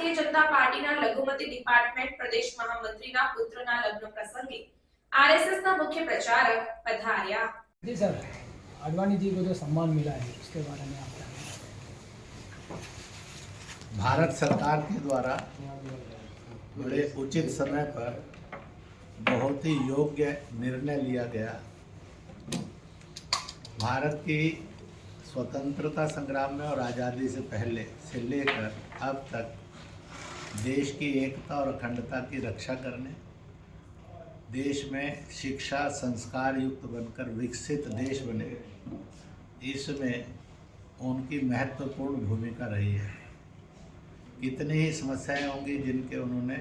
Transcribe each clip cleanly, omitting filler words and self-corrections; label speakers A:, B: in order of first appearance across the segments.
A: ભારતીય જનતા પાર્ટીના લઘુમતી ડિપાર્ટમેન્ટ પ્રદેશ મહામંત્રીના પુત્રના લગ્ન પ્રસંગે આરએસએસના મુખ્ય પ્રચારક પધાર્યા।
B: जी सर, आडवाणी जी को जो सम्मान मिला है उसके बारे में आप क्या
C: भारत सरकार के द्वारा बड़े उचित समय पर बहुत ही योग्य निर्णय लिया गया। भारत की स्वतंत्रता संग्राम में और आज़ादी से पहले से लेकर अब तक देश की एकता और अखंडता की रक्षा करने, देश में शिक्षा संस्कार युक्त बनकर विकसित देश बने, इसमें उनकी महत्वपूर्ण भूमिका रही है। कितनी ही समस्याएं होंगी जिनके उन्होंने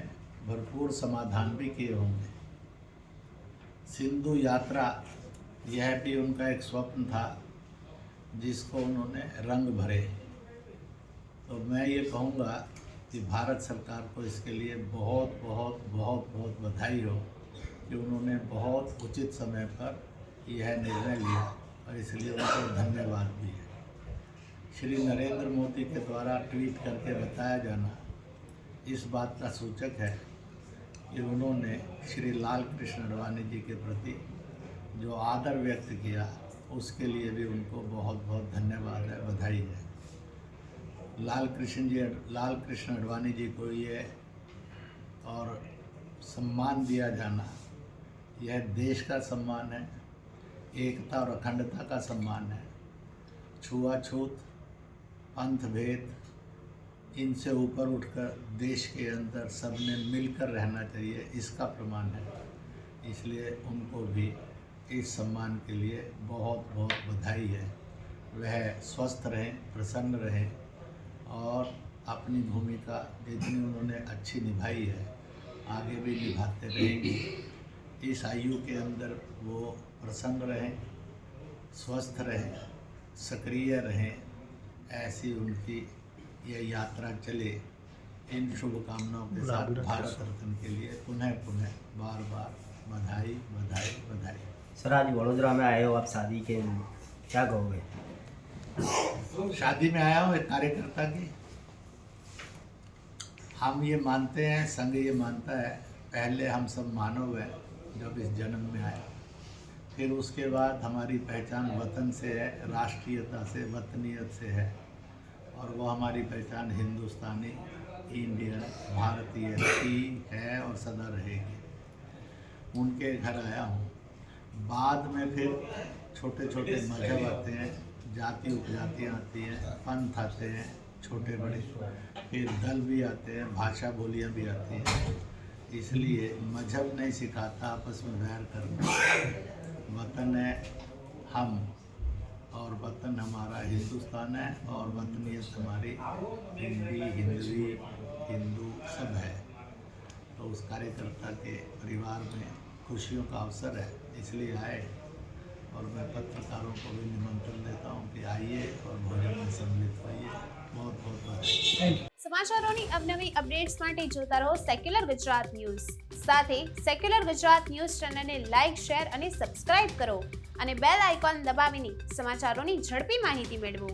C: भरपूर समाधान भी किए होंगे। सिंधु यात्रा यह भी उनका एक स्वप्न था जिसको उन्होंने रंग भरे। तो मैं ये कहूँगा कि भारत सरकार को इसके लिए बहुत बहुत बहुत बहुत बधाई हो कि उन्होंने बहुत उचित समय पर यह निर्णय लिया और इसलिए उनको धन्यवाद भी है। श्री नरेंद्र मोदी के द्वारा ट्वीट करके बताया जाना इस बात का सूचक है कि उन्होंने श्री लाल कृष्ण आडवाणी जी के प्रति जो आदर व्यक्त किया उसके लिए भी उनको बहुत बहुत धन्यवाद है, बधाई है। लाल कृष्ण आडवाणी जी को ये और सम्मान दिया जाना यह देश का सम्मान है, एकता और अखंडता का सम्मान है। छुआछूत, पंथ भेद, इनसे ऊपर उठकर देश के अंदर सबने मिलकर रहना चाहिए, इसका प्रमाण है। इसलिए उनको भी इस सम्मान के लिए बहुत बहुत बधाई है। वह स्वस्थ रहें, प्रसन्न रहें और अपनी भूमिका जितनी उन्होंने अच्छी निभाई है आगे भी निभाते रहेंगे। इस आयु के अंदर वो प्रसन्न रहें, स्वस्थ रहें, सक्रिय रहें, ऐसी उनकी ये यात्रा चले। इन शुभकामनाओं के साथ भारत रत्न के लिए पुनः पुनः बार बार बधाई बधाई बधाई।
D: सर, आज वडोदरा में आए हो आप शादी के, क्या कहोगे?
C: शादी में आया हूँ एक कार्यकर्ता की। हम ये मानते हैं, संघ ये मानता है, पहले हम सब मानव हैं जब इस जन्म में आए, फिर उसके बाद हमारी पहचान वतन से है, राष्ट्रीयता से, वतनीयत से है और वो हमारी पहचान हिंदुस्तानी, इंडियन, भारतीय की है और सदा रहेगी। उनके घर आया हूँ। बाद में फिर छोटे छोटे मजहब आते हैं, जाति उपजातियाँ आती हैं, पंथ आते हैं छोटे बड़े, फिर दल भी आते हैं, भाषा बोलियाँ भी आती हैं। इसलिए मजहब नहीं सिखाता आपस में वैर करना। वतन है हम और वतन हमारा हिंदुस्तान है और वतनीयत हमारी हिंदू सब है। तो उस कार्यकर्ता के परिवार में खुशियों का अवसर है, इसलिए आए। और मैं पत्रकारों को भी निमंत्रण देता हूँ कि आइए और भोजन में सम्मिलित होइए। बहुत बहुत बधाई।
E: સમાચારોની અવનવી અપડેટ્સ માટે જોતા રહો સેક્યુલર ગુજરાત ન્યૂઝ। સાથે સેક્યુલર ગુજરાત ન્યૂઝ ચેનલને લાઇક, શેર અને સબસ્ક્રાઇબ કરો અને બેલ આઇકોન દબાવીને સમાચારોની ઝડપી માહિતી મેળવો।